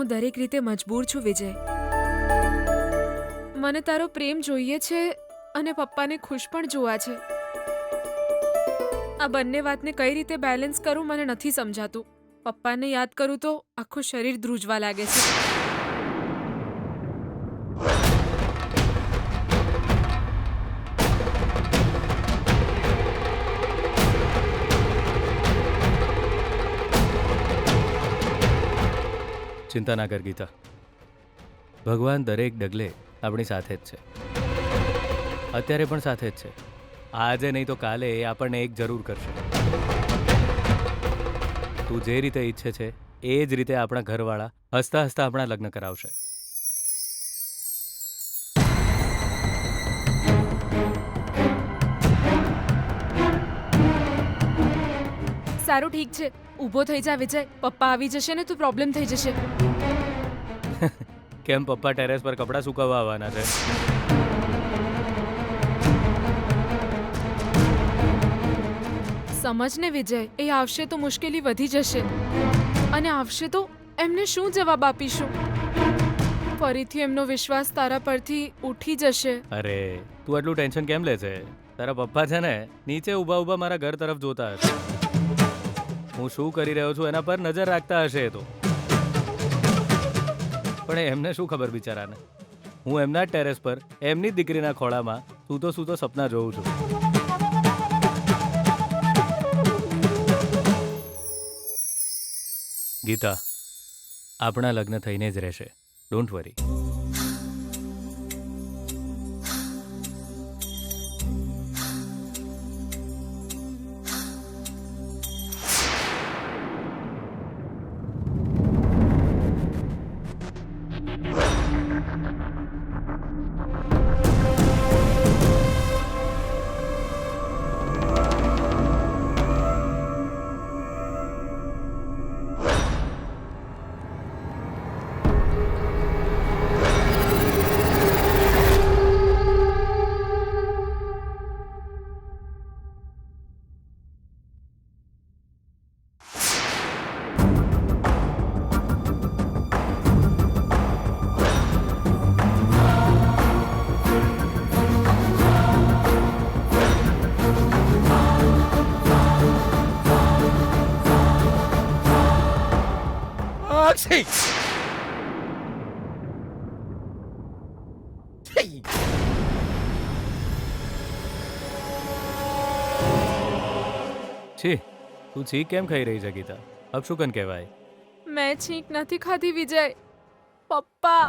હું દરેક રીતે મજબૂર છું વિજય. મને તારો પ્રેમ જોઈએ છે અને પપ્પાને ખુશ પણ જોવા છે. આ બંને વાતને કઈ રીતે બેલેન્સ કરું મને નથી સમજાતું. પપ્પાને યાદ કરું તો આખું શરીર ધ્રુજવા લાગે છે. ચિંતા ના કર ગીતા, ભગવાન દરેક ડગલે આપણી સાથે જ છે. અત્યારે પણ સાથે જ છે. આજે નહીં તો કાલે એ આપણને એક જરૂર કરશે. તું જે રીતે ઈચ્છે છે એ જ રીતે આપણા ઘરવાળા હસતા હસતા આપણા લગ્ન કરાવશે. સારું ઠીક છે, ઊભો થઈ જા વિજય. પપ્પા આવી જશે ને તો પ્રોબ્લેમ થઈ જશે. કેમ, પપ્પા ટેરેસ પર કપડાં સુકવવા આવવાના છે? સમજ ને વિજય, એ આવશે તો મુશ્કેલી વધી જશે. અને આવશે તો એમને શું જવાબ આપીશું? ફરીથી એમનો વિશ્વાસ તારા પરથી ઉઠી જશે. અરે તું આટલું ટેન્શન કેમ લે છે? તારા પપ્પા છે ને નીચે ઊભા ઊભા મારા ઘર તરફ જોતા હશે. હું શું કરી રહ્યો છું એના પર નજર રાખતા હશે એ તો. પણ એમને શું ખબર બિચારાને? હું એમના જ ટેરેસ પર એમની જ દીકરીના ખોળામાં સૂતો સૂતો સપના જોઉં છું. ગીતા, આપણા લગ્ન થઈને જ રહેશે. Don't worry. છી, તું છીક કેમ ખાઈ રહી છે ગીતા? અપશુકન કહેવાય. મેં છીંક નથી ખાધી વિજય. પપ્પા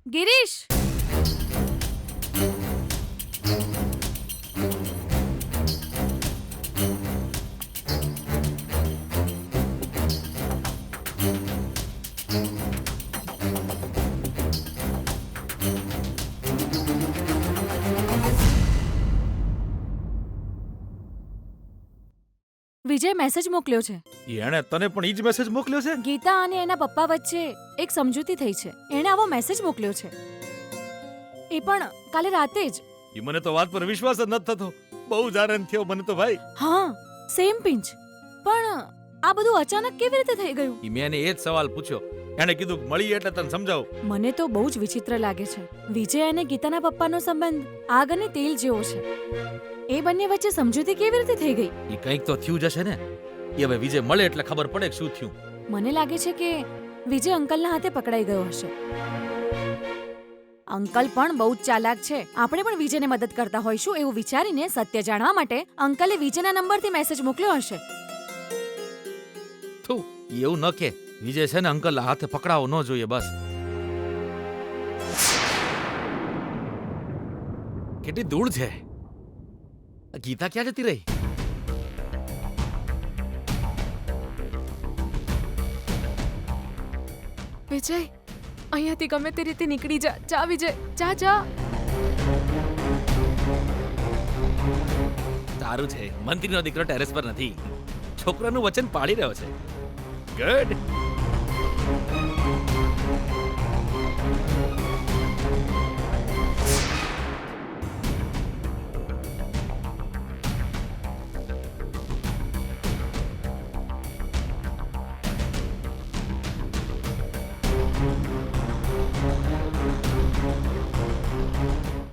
ગિરીશ, વિજય મેસેજ મોકલ્યો છે. એણે તને પણ ઈ જ મેસેજ મોકલ્યો છે? ગીતા અને એના પપ્પા વચ્ચે એક સમજૂતી થઈ છે. એણે આવો મેસેજ મોકલ્યો છે, એ પણ કાલે રાતે જ. ઈ મને તો વાત પર વિશ્વાસ જ નથી થતો. બહુ જ આનંદ થયો મને તો ભાઈ. હા, સેમ પિંચ. પણ આ બધું અચાનક કેવી રીતે થઈ ગયું? ઈ મેં એને એ જ સવાલ પૂછ્યો. એણે કીધું કે મળી એટલે તને સમજાવું. મને તો બહુ જ વિચિત્ર લાગે છે. વિજય અને ગીતાના પપ્પાનો સંબંધ આગ અને તેલ જેવો છે. એ બંને વચ્ચે સમજૂતી કેવી રીતે થઈ ગઈ? ઈ કંઈક તો થયું જશે ને. એ હવે વિજય મળે એટલે ખબર પડે કે શું થયું. મને લાગે છે કે વિજય અંકલના હાથે પકડાઈ ગયો હશે. અંકલ પણ બહુ જ ચાલાક છે. આપણે પણ વિજયને મદદ કરતા હોઈશું એવું વિચારીને સત્ય જાણવા માટે અંકલે વિજયના નંબરથી મેસેજ મોકલ્યો હશે. થુ, એવું ન કે. વિજય છે ને અંકલ હાથે પકડાવો ન જોઈએ બસ. કેટલી ધૂળ છે. ગીતા ક્યાં જતી રહી? વિજય, અહીંયાથી ગમે તે રીતે નીકળી જા. જા વિજય, જા જા. સારું છે, મંત્રીનો દીકરો ટેરેસ પર નથી, છોકરાનું વચન પાળી રહ્યો છે. ગુડ.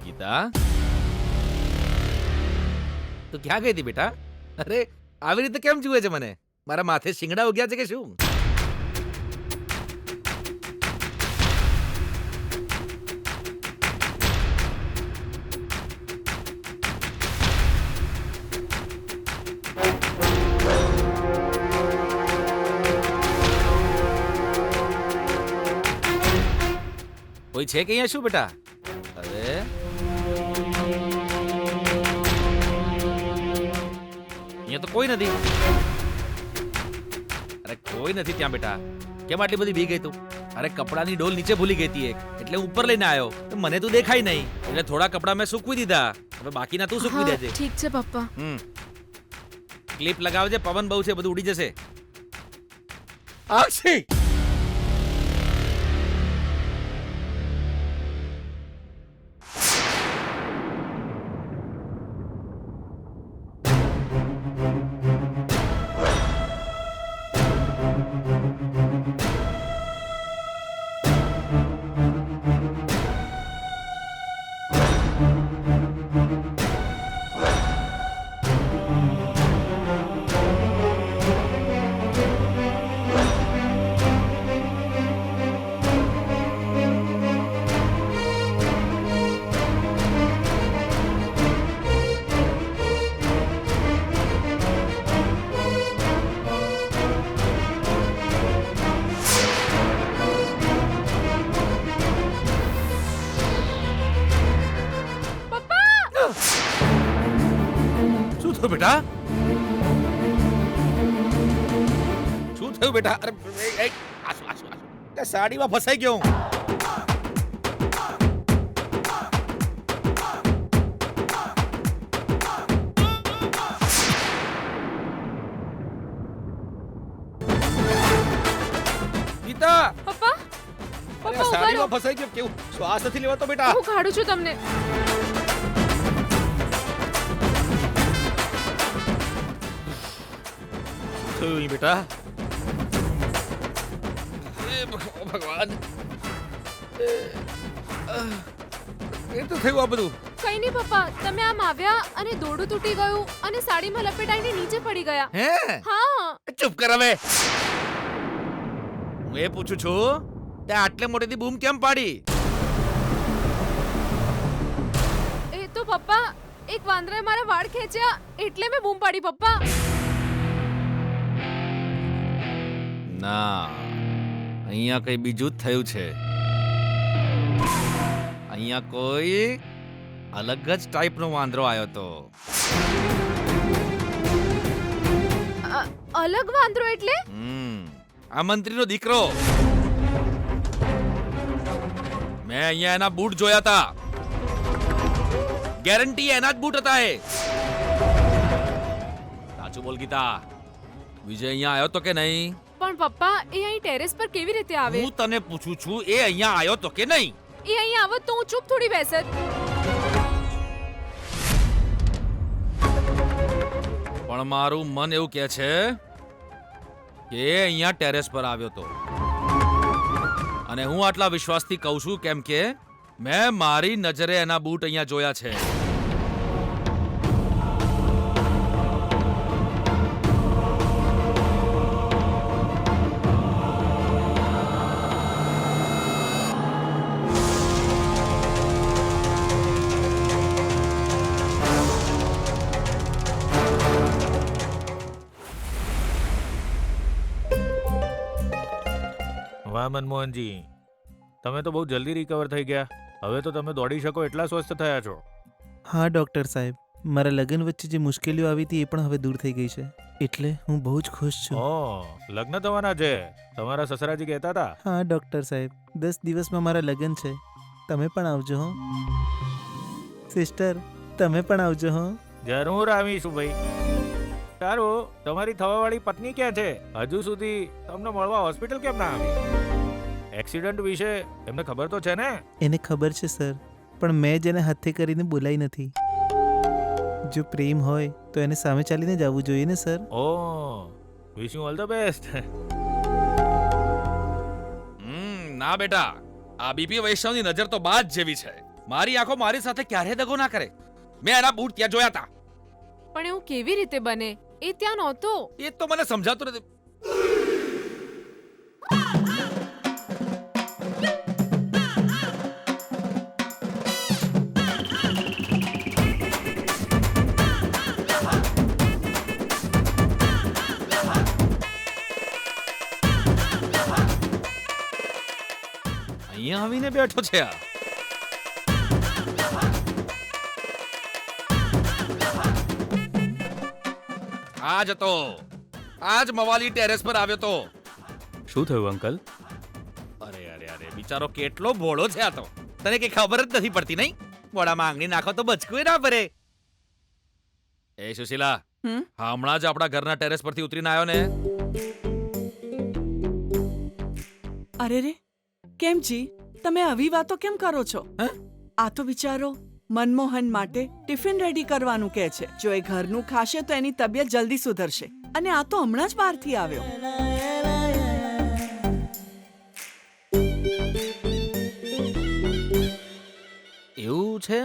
ગીતા, તું ક્યાં ગઈ હતી બેટા? અરે આવી રીતે કેમ જુએ છે મને? મારા માથે શિંગડા ઉગ્યા છે કે શું? કોઈ છે કે અહીંયા શું બેટા? અરે અહીંયા તો કોઈ નથી. અરે કોઈ નથી ત્યાં બેટા. કેમ આટલી બધી ભી ગઈ તું? અરે કપડાની ડોલ નીચે ભૂલી ગઈ હતી એક, એટલે હું ઉપર લઈને આવ્યો. તો મને તું દેખાય નહીં, એટલે થોડા કપડા મેં સૂકવી દીધા. હવે બાકીના તું સૂકવી હા, દેજે. ઠીક છે પપ્પા. ક્લિપ લગાવજે, પવન બહુ છે, બધું ઉડી જશે. અક્ષય, શું થયું બેટા? શું થયું બેટા? અરે આસુ આસુ આસુ, તે સાડીમાં ફસાઈ ગયો હું. ગીતા, પપ્પા, અરે પપ્પા ઉભા રહો. સાડીમાં ફસાઈ ગયો. કેવું શ્વાસ નથી લેવાતો બેટા? હું કાઢું છું તમને. થયું અહીં બેટા? હે ભગવાન, એ તો થયું આ બધું. કઈ નહીં પપ્પા, તમે આમ આવ્યા અને દોરડું તૂટી ગયું અને સાડીમાં લપેટાઈને નીચે પડી ગયા. હે? હા. ચૂપ કર હવે. હું એ પૂછું છું, તે આટલે મોટેથી બૂમ કેમ પાડી? એ તો પપ્પા, એક વાંદરાએ મારા વાળ ખેંચ્યા એટલે મેં બૂમ પાડી પપ્પા. ના, અહીંયા કઈ બીજું જ થયું છે. અહીંયા કોઈ અલગ જ ટાઈપનો વાંદરો આવ્યો તો. અલગ વાંદરો એટલે? આ મંત્રીનો દીકરો. મેં અહીંયા એના બૂટ જોયા હતા. ગેરંટી એના જ બૂટ હતા એ. સાચું બોલ ગીતા, વિજય અહીંયા આવ્યો તો કે નહીં? પણ પપ્પા, એ અહીં ટેરેસ પર કેવી રીતે આવે? હું તને પૂછું છું, એ અહીંયા આવ્યો તો કે નહીં? એ અહીં આવત તો હું ચૂપ થોડી બેસત. પણ મારું મન એવું કહે છે કે એ અહીંયા ટેરેસ પર આવ્યો તો. અને હું આટલા વિશ્વાસથી કહું છું કેમ કે મેં મારી નજરે એના બૂટ અહીંયા જોયા છે. વાહ મનમોહનજી, તમે તો બહુ જલ્દી રિકવર થઈ ગયા. હવે તો તમે દોડી શકો એટલા સ્વસ્થ થયા છો. હા ડૉક્ટર સાહેબ, મારા લગ્ન વચ્ચે જે મુશ્કેલીઓ આવી હતી એ પણ હવે દૂર થઈ ગઈ છે, એટલે હું બહુ જ ખુશ છું. ઓ લગ્ન થવાના છે. તમારા સસરાજી કહેતા હતા. હા ડૉક્ટર સાહેબ, 10 દિવસમાં મારા લગ્ન છે. તમે પણ આવજો હો. સિસ્ટર, તમે પણ આવજો હો. જરૂર આવીશું ભાઈ. સારું, તમારી થવાવાળી પત્ની ક્યાં છે? હજુ સુધી તમને મળવા હોસ્પિટલ કેમ ના આવી? એક્સિડન્ટ વિશે એમને ખબર તો છે ને? એને ખબર છે સર, પણ મેં જ એને હાથે કરીને બોલાઈ નથી. જો પ્રેમ હોય તો એને સામે ચાલીને જ આવવું જોઈએ ને sir. Oh wish you all the best. ના બેટા, આ બીપી વૈષ્ણવની નજર તો બાજ જેવી છે. મારી આંખો મારી સાથે ક્યારેય દગો ના કરે. મેં એના બૂટ ત્યાં જોયા હતા. પણ એવું કેવી રીતે બને? એ ત્યાં નહોતો. એ તો મને સમજાતું નથી. અહીંયા આવીને બેઠો છે આ. આજ હતો, આજ મવાલી ટેરેસ પર આવ્યો તો. શું થયું અંકલ? અરે અરે અરે, બિચારો કેટલો ભોળો છે આ તો. તને કઈ ખબર જ નથી પડતી નહીં? મોઢામાં આંગળી નાખો તો બચકું ના ભરે. એ સુશીલા, હમણાં જ આપણા ઘરના ટેરેસ પરથી ઉતરીને આવ્યો ને. અરે રે, કેમ જી તમે આવી વાતો કેમ કરો છો? આ તો બિચારો મનમોહન માટે ટિફિન રેડી કરવાનું કહે છે. જો એ ઘરનું ખાશે તો એની તબિયત જલ્દી સુધરશે. અને આ તો હમણાં જ બહારથી આવ્યો. એવું છે?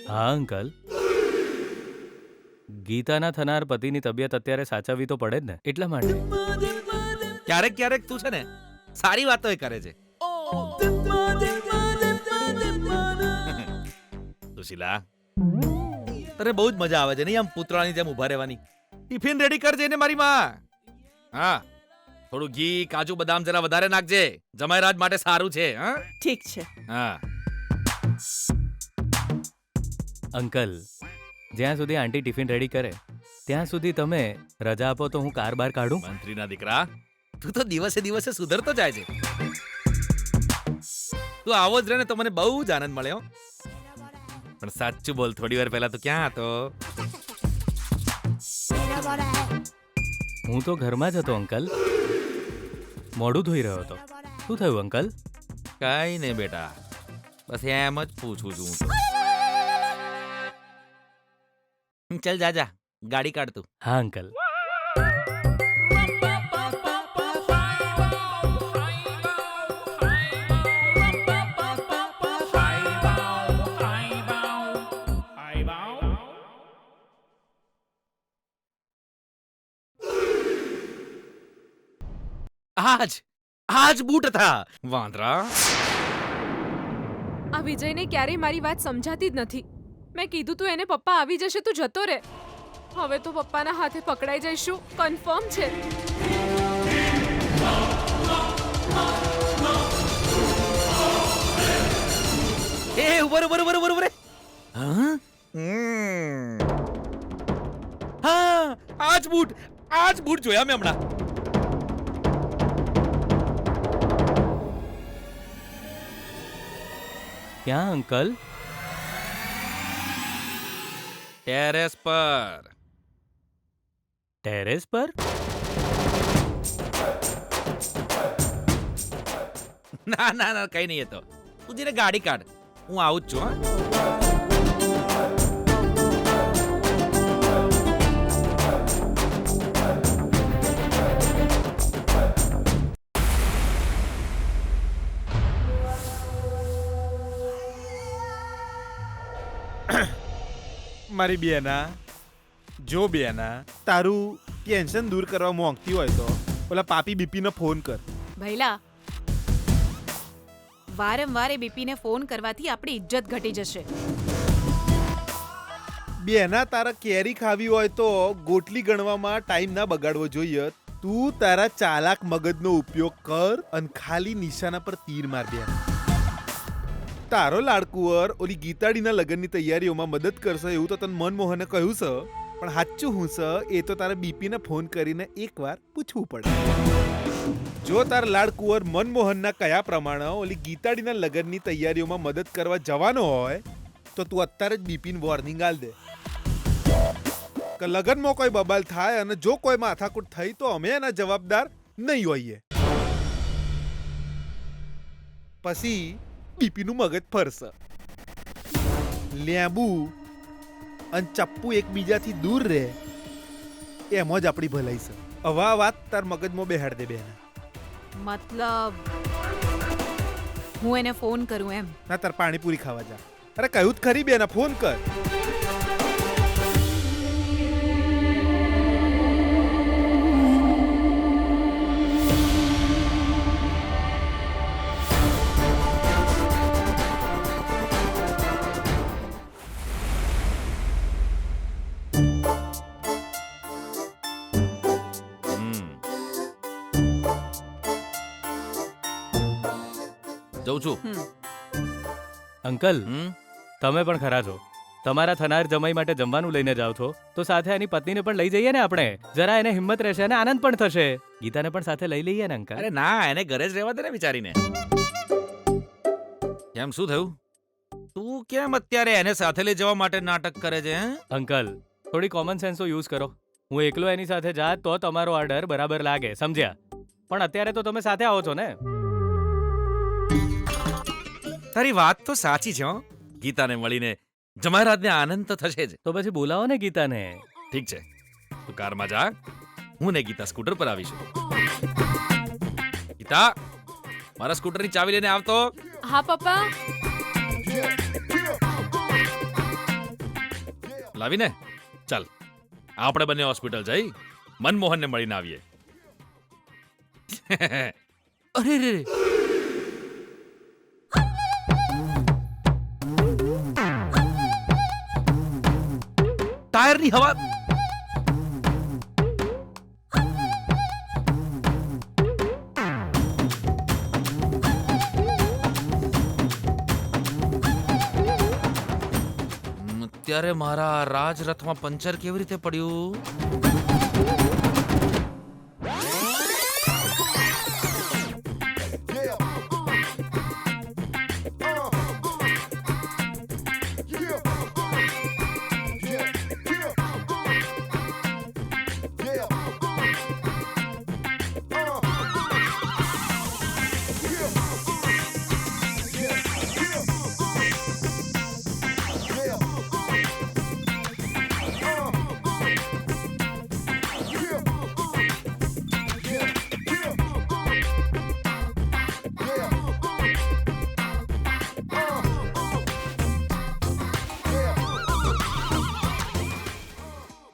હા અંકલ, ગીતાના થનાર પતિની તબિયત અત્યારે સાચવવી તો પડે જ ને, એટલા માટે. ક્યારેક ક્યારેક તું છે ને સારી વાતો કરે છે. સુશીલા, તને બહુ જ મજા આવે છે નહીં આમ પૂતળાની જેમ ઉભા રહેવાની? ટિફિન રેડી કરજે ને મારી માં. હા, થોડું ઘી, કાજુ, બદામ જરા વધારે નાખજે. જમાઈરાજ માટે સારું છે. હા ઠીક છે. હા. અંકલ, જ્યાં સુધી આંટી ટિફિન રેડી કરે ત્યાં સુધી તમે રજા આપો તો હું કાર બાર કાઢું. મંત્રીના દીકરા, તું તો દિવસે દિવસે સુધરતો જાય છે. તું આવો જ રહે ને તો મને બહુ જ આનંદ મળ્યો. પણ સાચું બોલ, થોડી વાર પહેલા તું ક્યાં હતો? હું તો ઘરમાં જ હતો અંકલ, મોઢું ધોઈ રહ્યો હતો. શું થયું અંકલ? કઈ નહીં બેટા, બસ એમ જ પૂછું છું. ચલ જા જા, ગાડી કાઢ તું. હા અંકલ. આજ બૂટ હતા વાંદરા. આ વિજયને ક્યારેય મારી વાત સમજાતી જ નથી. મેં કીધું તું એને પપ્પા આવી જશે, તું જતો રહે. હવે તો પપ્પાના હાથે પકડાઈ જઈશું, કન્ફર્મ છે. એ ઉભર ઉભર ઉભર ઉભર ઉભર. હા, આજ બૂટ જોયા મેં હમણાં. ક્યાં અંકલ? ટેરેસ પર. ટેરેસ પર? ના ના ના, કઈ નહીં. એ તો તું જઈને ગાડી કાઢ, હું આવું જ છું. હા, મારી બેના, જો બેના, તારું ટેન્શન દૂર કરવા માંગતી હોય તો ઓલા પાપી બીપીને ફોન કર. ભૈલા, વારંવાર એ બીપીને ફોન કરવાથી આપણી ઇજ્જત ઘટી જશે. બેના, તારા કેરી ખાવી હોય તો ગોટલી ગણવામાં ટાઈમ ના બગાડવો જોઈએ. તું તારા ચાલાક મગજનો ઉપયોગ કર અને ખાલી નિશાના પર તીર માર બેના. તારો લાડકુંવર ઓલી ગીતાડીના લગ્નની તૈયારીઓમાં મદદ કરશે એવું તો તને મનમોહને કહ્યું છે, પણ સાચું હું છે એ તો તારે બીપીને ફોન કરીને એકવાર પૂછવું પડે. જો તાર લાડકુંવર મનમોહનના કયા પ્રમાણે ઓલી ગીતાડીના લગ્નની તૈયારીઓમાં મદદ કરવા જવાનો હોય તો તું અત્યારે જ બીપીને વોર્નિંગ આલ દે કે લગ્નમાં કોઈ બબાલ થાય અને જો કોઈ માથાકૂટ થઈ તો અમે એના જવાબદાર નહીં હોઈએ. પછી બીપીનું મગજ ફરશે. લેંબુ અને ચપ્પુ એકબીજાથી દૂર રહે એમ જ આપણી ભલાઈ છે. હવે આ વાત તાર મગજમાં બેહાડ દે બેન. મતલબ હું એને ફોન કરું એમ? ના, તાર પાણીપુરી ખાવા જા. અરે કહ્યું જ ખરી બેન, ફોન કર. જઉં છું. અંકલ, હમ તમે પણ ખરા છો. તમારા થનાર જમાઈ માટે જમવાનું લઈને જાઓ છો તો સાથે એની પત્નીને પણ લઈ જઈએ ને આપણે. જરા એને હિંમત રહેશે અને આનંદ પણ થશે. ગીતાને પણ સાથે લઈ લઈએ ને અંકલ. અરે ના, એને ઘરે જ રહેવા દે ને વિચારીને. કેમ, શું થયું? તું કેમ અત્યારે એને સાથે લઈ જવા માટે નાટક કરે છે? હે? અંકલ, થોડી કોમન સેન્સો યુઝ કરો. હું એકલો એની સાથે જાત તો તમારો ઓર્ડર બરાબર લાગે, સમજ્યા? પણ અત્યારે તો તમે સાથે આવો છો ને. તારી વાત તો સાચી છે હો. ગીતાને મળીને જમારાતને આનંદ તો થશે જ. તો પછી બોલાવો ને ગીતાને. ઠીક છે, તું કારમાં જા, હું ને ગીતા સ્કૂટર પર આવીશું. ગીતા, મારા સ્કૂટરની ચાવી લઈને આવતો. હા પપ્પા. લાવીને ચાલ, આપણે બંને હોસ્પિટલ જઈ મનમોહનને મળીને આવીએ. અરે રે, ટાયરની હવા. અત્યારે મારા રાજરથમાં પંચર કેવી રીતે પડ્યું?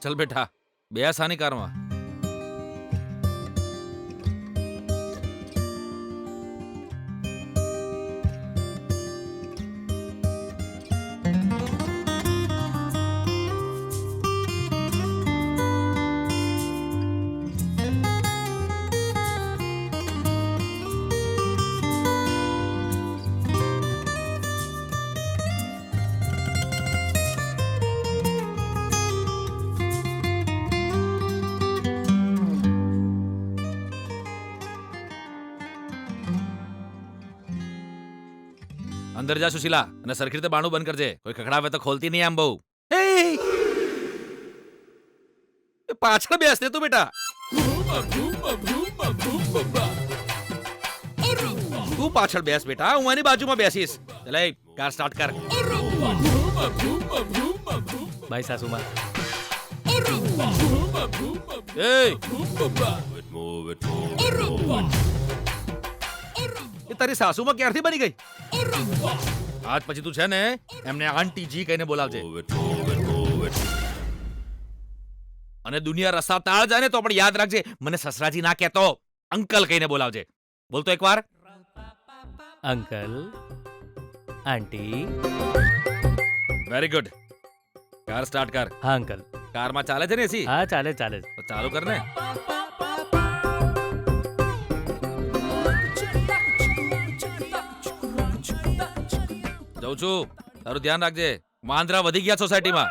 ચલ બેટા, બે આસાની કારમાં. અંદર જા સુશીલા, અને સરખી રીતે બાણું બંધ કરજે. કોઈ ખખડાવે તો ખોલતી નહીં આમ બહુ. એ પાછળ બેસ દે તું બેટા. તું પાછળ બેસ બેટા, હું એની બાજુમાં બેસીશ. ચલે, કાર સ્ટાર્ટ કર. બાય સાસુમાં. એ તારી સાસુમાં ક્યારથી બની ગઈ? આજ પછી તું છે ને એમને આંટીજી કહીને બોલાવજે. અને દુનિયા રસ્તા તાળ જાય ને તો પણ યાદ રાખજે, મને સસરાજી ના કહેતો, અંકલ કહીને બોલાવજે. બોલતો એકવાર. Uncle, aunty. Very good. Car start કર. હા અંકલ. કારમાં ચાલે છે ને એસી? હા, ચાલે ચાલે. તો ચાલુ કર ને. જઉં છું. તારું ધ્યાન રાખજે. માંદરા વધી ગયા સોસાયટીમાં.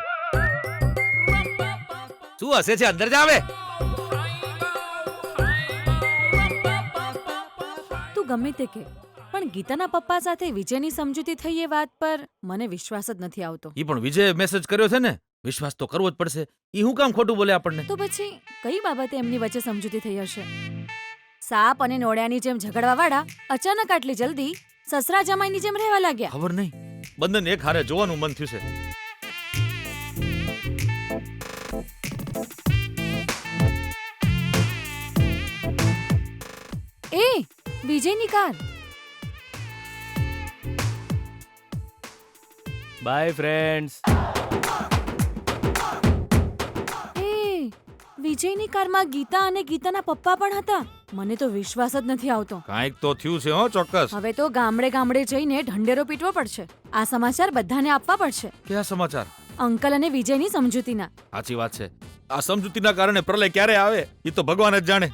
શું હશે છે? અંદર જાવે. તું ગમે તે કે પણ ગીતાના પપ્પા સાથે વિજયની સમજૂતી થઈ એ વાત પર મને વિશ્વાસ જ નથી આવતો. ઈ પણ વિજય મેસેજ કર્યો છે ને, વિશ્વાસ તો કરવો જ પડશે. ઈ હું કામ ખોટું બોલે આપણને? તો પછી કઈ બાબતે એમની વચ્ચે સમજૂતી થઈ હશે? સાપ અને નોળિયાની જેમ ઝઘડવા વાળા અચાનક આટલી જલ્દી સસરા જમાઈની જેમ રહેવા લાગ્યા. ખબર નહીં, બંધન એક હારે જોવાનું મન થયું છે. એ વિજયની કાર. Bye friends. એ વિજયની કારમાં ગીતા અને ગીતાના પપ્પા પણ હતા. મને તો વિશ્વાસ જ નથી આવતો. કાંઈક તો થયું છે હો, ચોક્કસ. હવે તો ગામડે ગામડે જઈને ઢંઢેરો પીટવો પડશે. આ સમાચાર બધાને આપવા પડશે. કયા સમાચાર? અંકલ અને વિજયની સમજૂતીના. સાચી વાત છે. આ સમજૂતીના કારણે પ્રલય ક્યારે આવે એ તો ભગવાન જ જાણે.